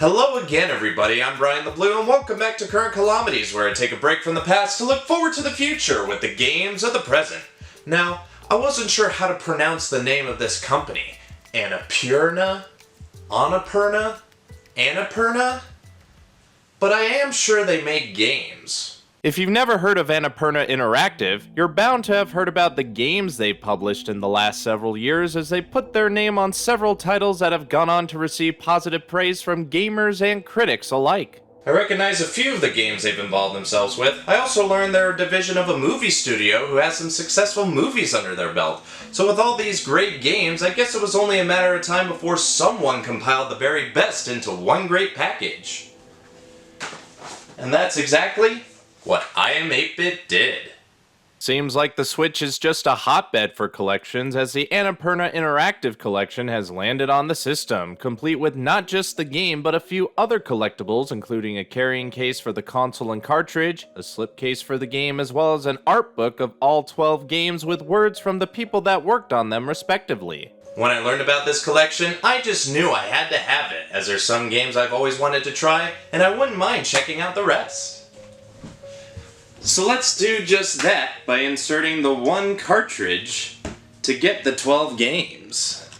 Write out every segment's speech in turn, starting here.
Hello again, everybody. I'm BrianTheBlue, and welcome back to Current Calamities, where I take a break from the past to look forward to the future with the games of the present. Now, I wasn't sure how to pronounce the name of this company. Annapurna? Annapurna? But I am sure they make games. If you've never heard of Annapurna Interactive, you're bound to have heard about the games they've published in the last several years, as they put their name on several titles that have gone on to receive positive praise from gamers and critics alike. I recognize a few of the games they've involved themselves with. I also learned they're a division of a movie studio who has some successful movies under their belt. So with all these great games, I guess it was only a matter of time before someone compiled the very best into one great package. And that's exactly what I Am 8-Bit did. Seems like the Switch is just a hotbed for collections, as the Annapurna Interactive Collection has landed on the system, complete with not just the game but a few other collectibles, including a carrying case for the console and cartridge, a slipcase for the game, as well as an art book of all 12 games with words from the people that worked on them respectively. When I learned about this collection, I just knew I had to have it, as there's some games I've always wanted to try, and I wouldn't mind checking out the rest. So let's do just that by inserting the one cartridge to get the 12 games.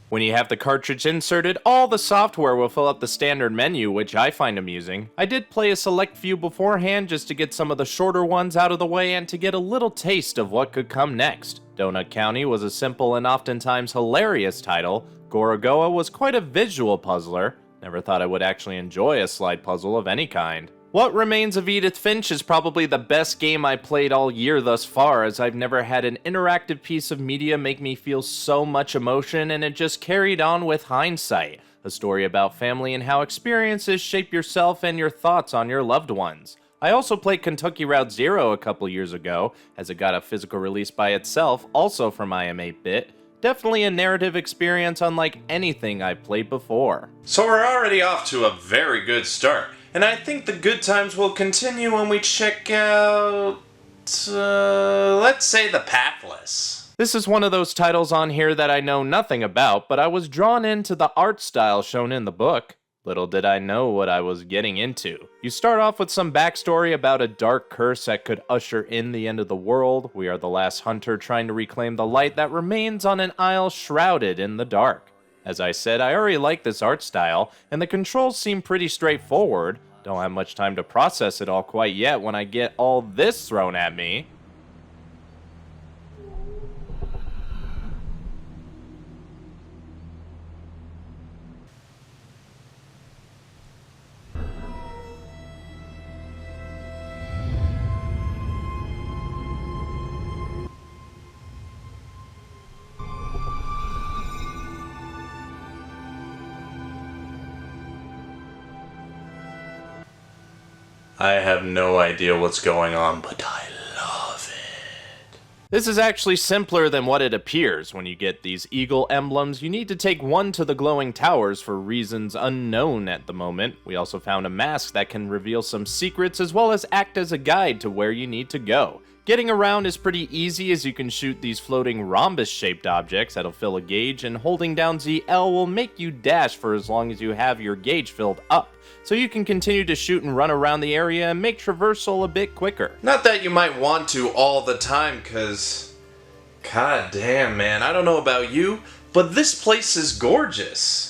When you have the cartridge inserted, all the software will fill up the standard menu, which I find amusing. I did play a select few beforehand just to get some of the shorter ones out of the way and to get a little taste of what could come next. Donut County was a simple and oftentimes hilarious title. Gorogoa was quite a visual puzzler. Never thought I would actually enjoy a slide puzzle of any kind. What Remains of Edith Finch is probably the best game I played all year thus far, as I've never had an interactive piece of media make me feel so much emotion, and it just carried on with Hindsight, a story about family and how experiences shape yourself and your thoughts on your loved ones. I also played Kentucky Route Zero a couple years ago, as it got a physical release by itself, also from I Am 8-Bit. Definitely a narrative experience unlike anything I've played before. So we're already off to a very good start. And I think the good times will continue when we check out, let's say the Pathless. This is one of those titles on here that I know nothing about, but I was drawn into the art style shown in the book. Little did I know what I was getting into. You start off with some backstory about a dark curse that could usher in the end of the world. We are the last hunter trying to reclaim the light that remains on an isle shrouded in the dark. As I said, I already like this art style, and the controls seem pretty straightforward. Don't have much time to process it all quite yet when I get all this thrown at me. I have no idea what's going on, but I love it. This is actually simpler than what it appears. When you get these eagle emblems, you need to take one to the glowing towers for reasons unknown at the moment. We also found a mask that can reveal some secrets as well as act as a guide to where you need to go. Getting around is pretty easy, as you can shoot these floating rhombus-shaped objects that'll fill a gauge, and holding down ZL will make you dash for as long as you have your gauge filled up, so you can continue to shoot and run around the area and make traversal a bit quicker. Not that you might want to all the time, cause god damn, man, I don't know about you, but this place is gorgeous.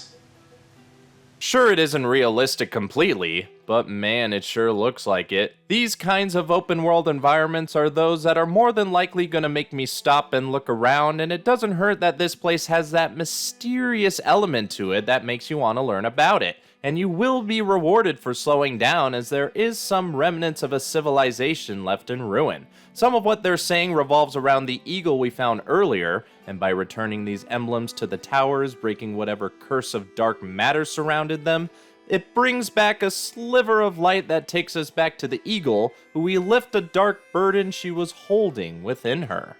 Sure, it isn't realistic completely, but man, it sure looks like it. These kinds of open world environments are those that are more than likely gonna make me stop and look around, and it doesn't hurt that this place has that mysterious element to it that makes you want to learn about it. And you will be rewarded for slowing down, as there is some remnants of a civilization left in ruin. Some of what they're saying revolves around the eagle we found earlier, and by returning these emblems to the towers, breaking whatever curse of dark matter surrounded them, it brings back a sliver of light that takes us back to the eagle, who we lift a dark burden she was holding within her.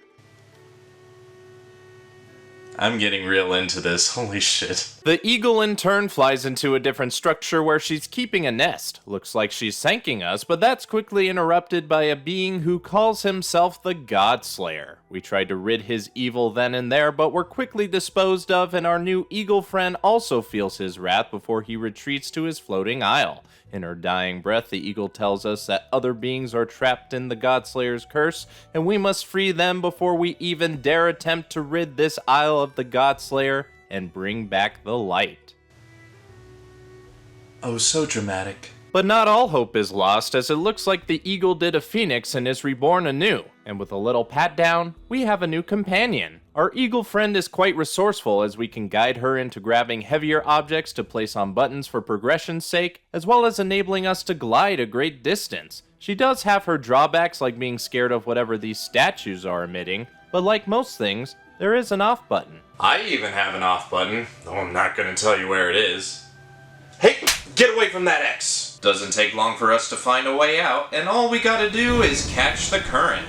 I'm getting real into this, holy shit. The eagle in turn flies into a different structure where she's keeping a nest. Looks like she's thanking us, but that's quickly interrupted by a being who calls himself the Godslayer. We tried to rid his evil then and there, but were quickly disposed of, and our new eagle friend also feels his wrath before he retreats to his floating isle. In her dying breath, the eagle tells us that other beings are trapped in the Godslayer's curse, and we must free them before we even dare attempt to rid this isle of the Godslayer and bring back the light. Oh, so dramatic. But not all hope is lost, as it looks like the eagle did a phoenix and is reborn anew, and with a little pat down, we have a new companion. Our eagle friend is quite resourceful, as we can guide her into grabbing heavier objects to place on buttons for progression's sake, as well as enabling us to glide a great distance. She does have her drawbacks, like being scared of whatever these statues are emitting, but like most things, there is an off button. I even have an off button, though I'm not gonna tell you where it is. Hey, get away from that X! Doesn't take long for us to find a way out, and all we gotta do is catch the current.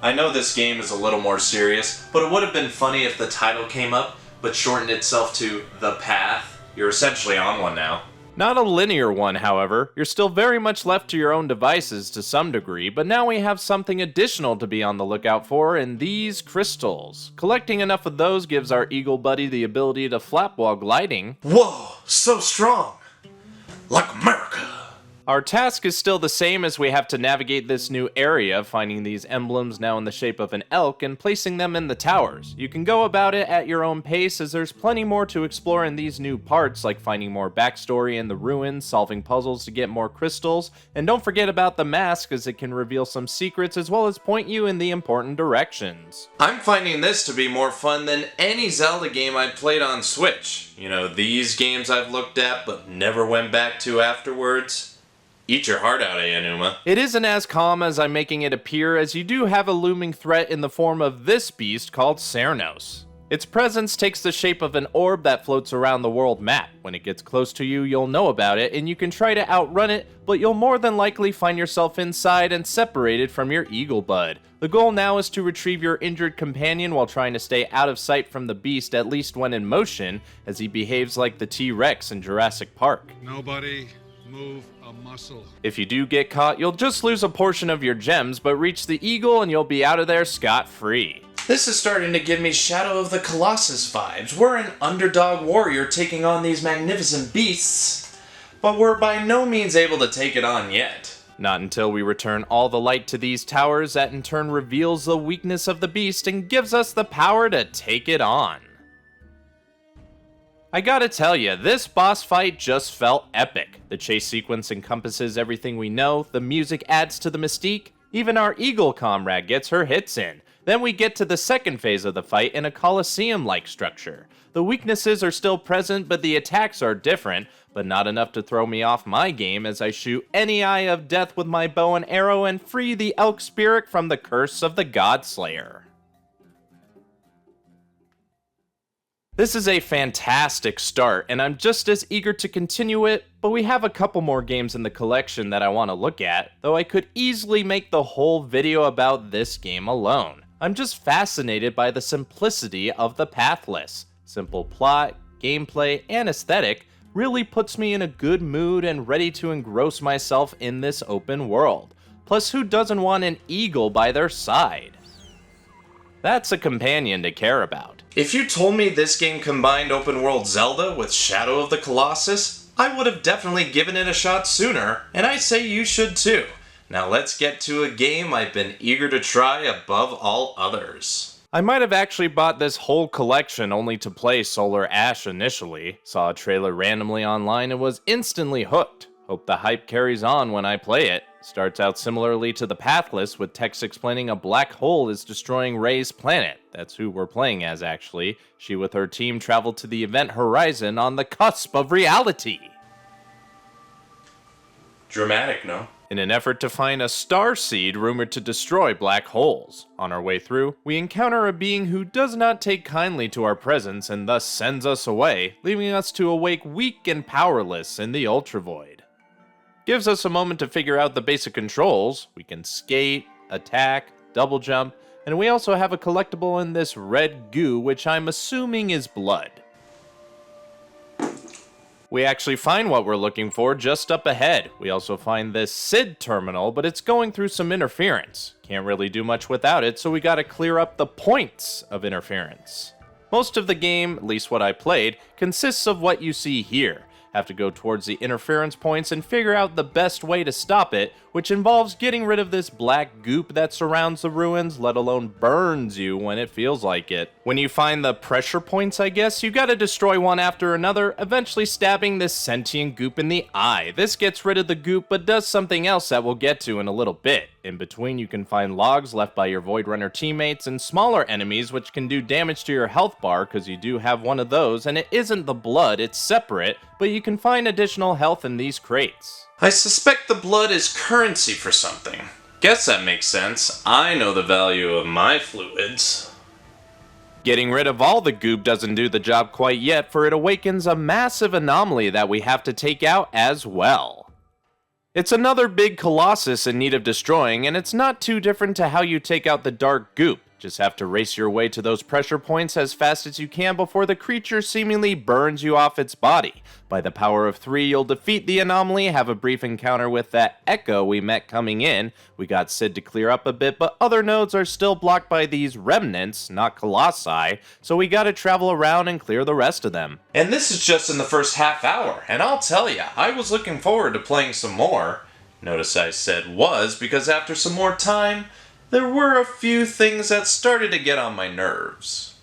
I know this game is a little more serious, but it would have been funny if the title came up, but shortened itself to The Path. You're essentially on one now. Not a linear one, however. You're still very much left to your own devices to some degree, but now we have something additional to be on the lookout for in these crystals. Collecting enough of those gives our eagle buddy the ability to flap while gliding. Whoa, so strong! Like America! Our task is still the same, as we have to navigate this new area, finding these emblems now in the shape of an elk and placing them in the towers. You can go about it at your own pace, as there's plenty more to explore in these new parts, like finding more backstory in the ruins, solving puzzles to get more crystals, and don't forget about the mask, as it can reveal some secrets as well as point you in the important directions. I'm finding this to be more fun than any Zelda game I played on Switch. You know, these games I've looked at but never went back to afterwards. Eat your heart out, Aonuma. It isn't as calm as I'm making it appear, as you do have a looming threat in the form of this beast called Cernos. Its presence takes the shape of an orb that floats around the world map. When it gets close to you, you'll know about it, and you can try to outrun it, but you'll more than likely find yourself inside and separated from your eagle bud. The goal now is to retrieve your injured companion while trying to stay out of sight from the beast, at least when in motion, as he behaves like the T-Rex in Jurassic Park. Nobody move a muscle. If you do get caught, you'll just lose a portion of your gems, but reach the eagle and you'll be out of there scot-free. This is starting to give me Shadow of the Colossus vibes. We're an underdog warrior taking on these magnificent beasts, but we're by no means able to take it on yet. Not until we return all the light to these towers, that in turn reveals the weakness of the beast and gives us the power to take it on. I gotta tell you, this boss fight just felt epic. The chase sequence encompasses everything we know, the music adds to the mystique, even our eagle comrade gets her hits in. Then we get to the second phase of the fight in a Colosseum-like structure. The weaknesses are still present, but the attacks are different, but not enough to throw me off my game as I shoot any eye of death with my bow and arrow and free the elk spirit from the curse of the Godslayer. This is a fantastic start, and I'm just as eager to continue it, but we have a couple more games in the collection that I want to look at, though I could easily make the whole video about this game alone. I'm just fascinated by the simplicity of the Pathless. Simple plot, gameplay, and aesthetic really puts me in a good mood and ready to engross myself in this open world. Plus, who doesn't want an eagle by their side? That's a companion to care about. If you told me this game combined open world Zelda with Shadow of the Colossus, I would have definitely given it a shot sooner, and I say you should too. Now let's get to a game I've been eager to try above all others. I might have actually bought this whole collection only to play Solar Ash initially. Saw a trailer randomly online and was instantly hooked. Hope the hype carries on when I play it. Starts out similarly to the Pathless, with text explaining a black hole is destroying Ray's planet. That's who we're playing as, actually. She with her team traveled to the event horizon on the cusp of reality. Dramatic, no? In an effort to find a star seed rumored to destroy black holes. On our way through, we encounter a being who does not take kindly to our presence and thus sends us away, leaving us to awake weak and powerless in the Ultra Void. Gives us a moment to figure out the basic controls. We can skate, attack, double jump, and we also have a collectible in this red goo, which I'm assuming is blood. We actually find what we're looking for just up ahead. We also find this SID terminal, but it's going through some interference. Can't really do much without it, so we gotta clear up the points of interference. Most of the game, at least what I played, consists of what you see here. Have to go towards the interference points and figure out the best way to stop it, which involves getting rid of this black goop that surrounds the ruins, let alone burns you when it feels like it. When you find the pressure points, I guess, you gotta destroy one after another, eventually stabbing this sentient goop in the eye. This gets rid of the goop, but does something else that we'll get to in a little bit. In between, you can find logs left by your Void Runner teammates and smaller enemies which can do damage to your health bar, because you do have one of those, and it isn't the blood, it's separate, but you can find additional health in these crates. I suspect the blood is currency for something. Guess that makes sense. I know the value of my fluids. Getting rid of all the goop doesn't do the job quite yet, for it awakens a massive anomaly that we have to take out as well. It's another big colossus in need of destroying, and it's not too different to how you take out the dark goop. Just have to race your way to those pressure points as fast as you can before the creature seemingly burns you off its body. By the power of 3, you'll defeat the anomaly, have a brief encounter with that Echo we met coming in. We got Sid to clear up a bit, but other nodes are still blocked by these remnants, not colossi, so we gotta travel around and clear the rest of them. And this is just in the first half hour, and I'll tell ya, I was looking forward to playing some more. Notice I said was, because after some more time, there were a few things that started to get on my nerves.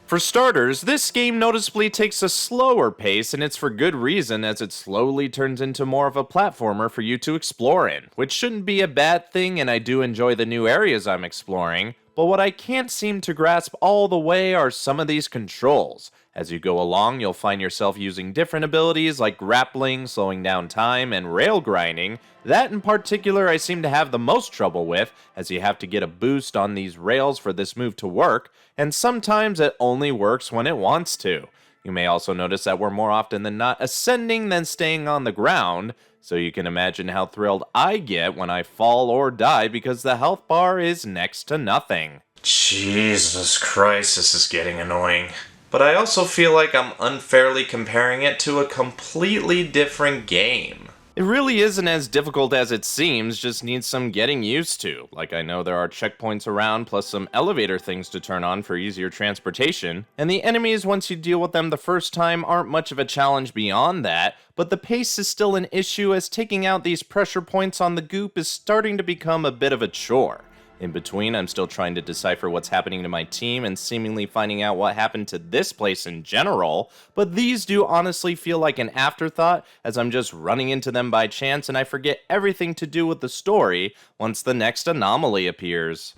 For starters, this game noticeably takes a slower pace, and it's for good reason, as it slowly turns into more of a platformer for you to explore in, which shouldn't be a bad thing, and I do enjoy the new areas I'm exploring, but what I can't seem to grasp all the way are some of these controls. As you go along, you'll find yourself using different abilities like grappling, slowing down time, and rail grinding. That in particular I seem to have the most trouble with, as you have to get a boost on these rails for this move to work, and sometimes it only works when it wants to. You may also notice that we're more often than not ascending than staying on the ground, so you can imagine how thrilled I get when I fall or die because the health bar is next to nothing. Jesus Christ, this is getting annoying. But I also feel like I'm unfairly comparing it to a completely different game. It really isn't as difficult as it seems, just needs some getting used to. Like, I know there are checkpoints around, plus some elevator things to turn on for easier transportation, and the enemies, once you deal with them the first time, aren't much of a challenge beyond that, but the pace is still an issue, as taking out these pressure points on the goop is starting to become a bit of a chore. In between, I'm still trying to decipher what's happening to my team and seemingly finding out what happened to this place in general, but these do honestly feel like an afterthought, as I'm just running into them by chance and I forget everything to do with the story once the next anomaly appears.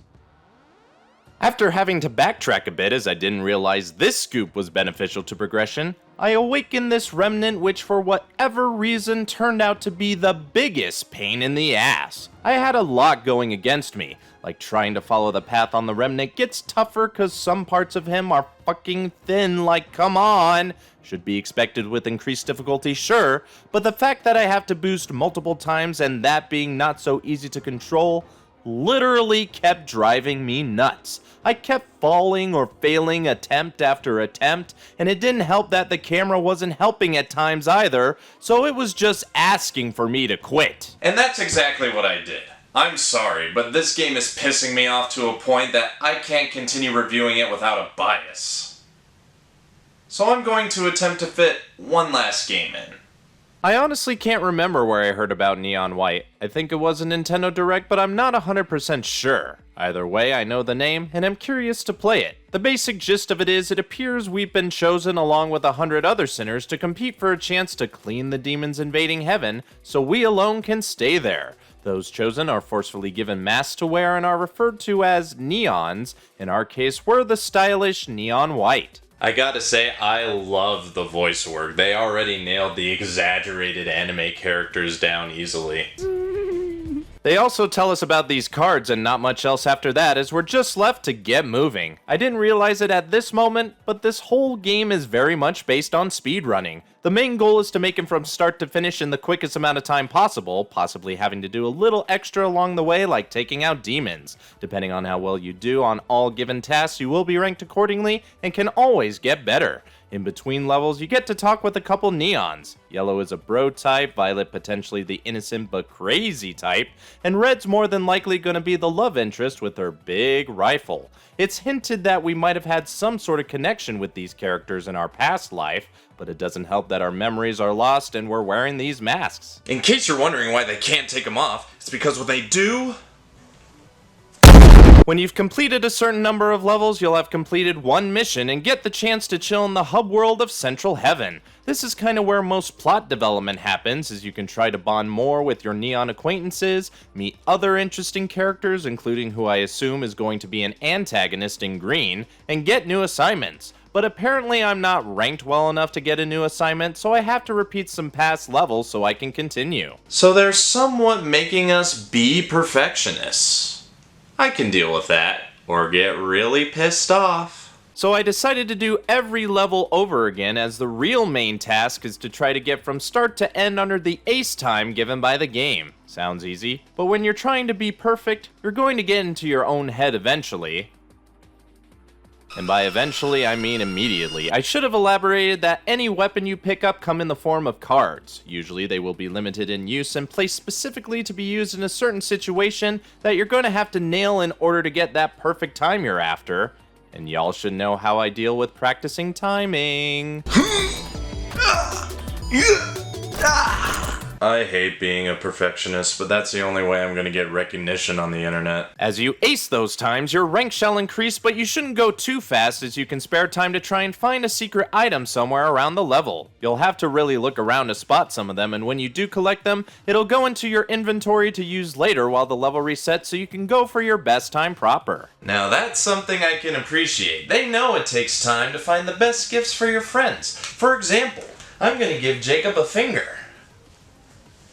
After having to backtrack a bit as I didn't realize this scoop was beneficial to progression, I awakened this remnant which for whatever reason turned out to be the biggest pain in the ass. I had a lot going against me, like trying to follow the path on the remnant gets tougher cause some parts of him are fucking thin, like come on. Should be expected with increased difficulty, sure, but the fact that I have to boost multiple times and that being not so easy to control literally kept driving me nuts. I kept falling or failing attempt after attempt, and it didn't help that the camera wasn't helping at times either, so it was just asking for me to quit. And that's exactly what I did. I'm sorry, but this game is pissing me off to a point that I can't continue reviewing it without a bias. So I'm going to attempt to fit one last game in. I honestly can't remember where I heard about Neon White. I think it was a Nintendo Direct, but I'm not 100% sure. Either way, I know the name, and I'm curious to play it. The basic gist of it is, it appears we've been chosen along with 100 other sinners to compete for a chance to clean the demons invading heaven, so we alone can stay there. Those chosen are forcefully given masks to wear and are referred to as neons. In our case, we're the stylish Neon White. I gotta say, I love the voice work. They already nailed the exaggerated anime characters down easily. They also tell us about these cards and not much else after that, as we're just left to get moving. I didn't realize it at this moment, but this whole game is very much based on speedrunning. The main goal is to make it from start to finish in the quickest amount of time possible, possibly having to do a little extra along the way like taking out demons. Depending on how well you do on all given tasks, you will be ranked accordingly and can always get better. In between levels, you get to talk with a couple neons. Yellow is a bro type, violet potentially the innocent but crazy type, and red's more than likely going to be the love interest with her big rifle. It's hinted that we might have had some sort of connection with these characters in our past life, but it doesn't help that our memories are lost and we're wearing these masks. In case you're wondering why they can't take them off, it's because when they do... When you've completed a certain number of levels, you'll have completed one mission and get the chance to chill in the hub world of Central Heaven. This is kind of where most plot development happens, as you can try to bond more with your neon acquaintances, meet other interesting characters, including who I assume is going to be an antagonist in green, and get new assignments. But apparently I'm not ranked well enough to get a new assignment, so I have to repeat some past levels so I can continue. So they're somewhat making us be perfectionists. I can deal with that, or get really pissed off. So I decided to do every level over again, as the real main task is to try to get from start to end under the ace time given by the game. Sounds easy, but when you're trying to be perfect, you're going to get into your own head eventually. And by eventually, I mean immediately. I should have elaborated that any weapon you pick up come in the form of cards. Usually they will be limited in use and placed specifically to be used in a certain situation that you're going to have to nail in order to get that perfect time you're after. And y'all should know how I deal with practicing timing. I hate being a perfectionist, but that's the only way I'm gonna get recognition on the internet. As you ace those times, your rank shall increase, but you shouldn't go too fast, as you can spare time to try and find a secret item somewhere around the level. You'll have to really look around to spot some of them, and when you do collect them, it'll go into your inventory to use later while the level resets, so you can go for your best time proper. Now that's something I can appreciate. They know it takes time to find the best gifts for your friends. For example, I'm gonna give Jacob a finger.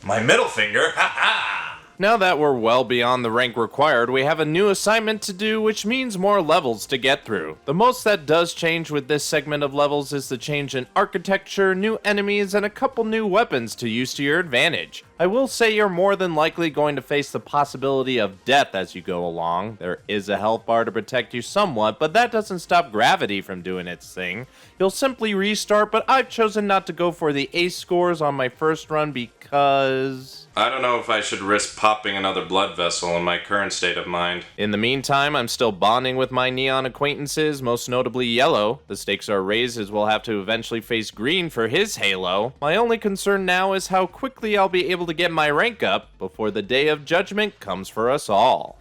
My middle finger, ha-ha! Now that we're well beyond the rank required, we have a new assignment to do, which means more levels to get through. The most that does change with this segment of levels is the change in architecture, new enemies, and a couple new weapons to use to your advantage. I will say you're more than likely going to face the possibility of death as you go along. There is a health bar to protect you somewhat, but that doesn't stop gravity from doing its thing. You'll simply restart, but I've chosen not to go for the ace scores on my first run because... I don't know if I should risk popping another blood vessel in my current state of mind. In the meantime, I'm still bonding with my neon acquaintances, most notably Yellow. The stakes are raised as we'll have to eventually face Green for his halo. My only concern now is how quickly I'll be able to get my rank up before the day of judgment comes for us all.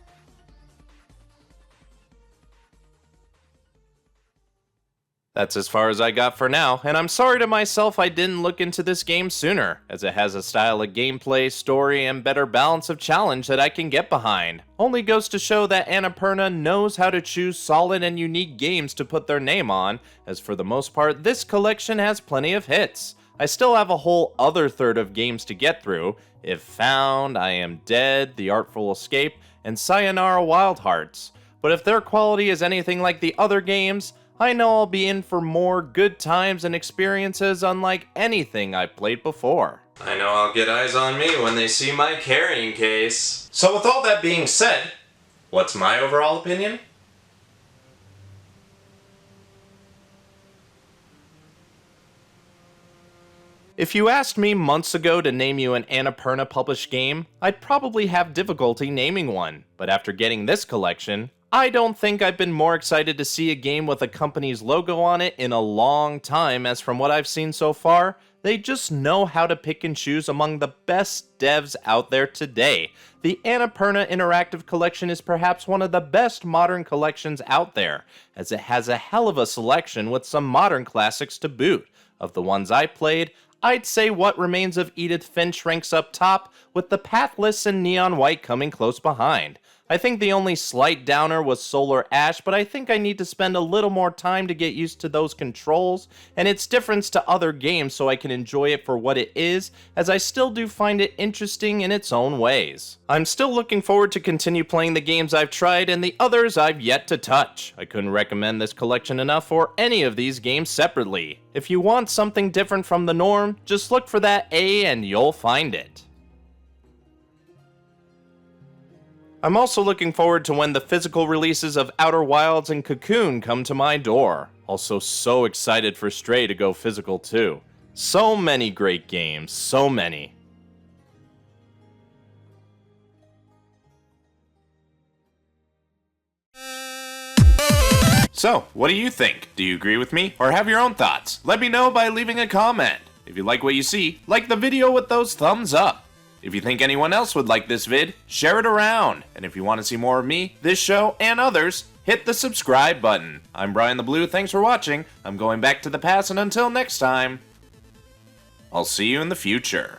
That's as far as I got for now, and I'm sorry to myself I didn't look into this game sooner, as it has a style of gameplay, story, and better balance of challenge that I can get behind. Only goes to show that Annapurna knows how to choose solid and unique games to put their name on, as for the most part, this collection has plenty of hits. I still have a whole other third of games to get through: If Found, I Am Dead, The Artful Escape, and Sayonara Wild Hearts. But if their quality is anything like the other games, I know I'll be in for more good times and experiences unlike anything I've played before. I know I'll get eyes on me when they see my carrying case. So with all that being said, what's my overall opinion? If you asked me months ago to name you an Annapurna published game, I'd probably have difficulty naming one. But after getting this collection, I don't think I've been more excited to see a game with a company's logo on it in a long time, as from what I've seen so far, they just know how to pick and choose among the best devs out there today. The Annapurna Interactive Collection is perhaps one of the best modern collections out there, as it has a hell of a selection with some modern classics to boot. Of the ones I played, I'd say What Remains of Edith Finch ranks up top, with the Pathless and Neon White coming close behind. I think the only slight downer was Solar Ash, but I think I need to spend a little more time to get used to those controls and its difference to other games so I can enjoy it for what it is, as I still do find it interesting in its own ways. I'm still looking forward to continue playing the games I've tried and the others I've yet to touch. I couldn't recommend this collection enough for any of these games separately. If you want something different from the norm, just look for that A and you'll find it. I'm also looking forward to when the physical releases of Outer Wilds and Cocoon come to my door. Also so excited for Stray to go physical too. So many great games, so many. So, what do you think? Do you agree with me? Or have your own thoughts? Let me know by leaving a comment. If you like what you see, like the video with those thumbs up. If you think anyone else would like this vid, share it around. And if you want to see more of me, this show, and others, hit the subscribe button. I'm BrianTheBlue, thanks for watching. I'm going back to the past, and until next time, I'll see you in the future.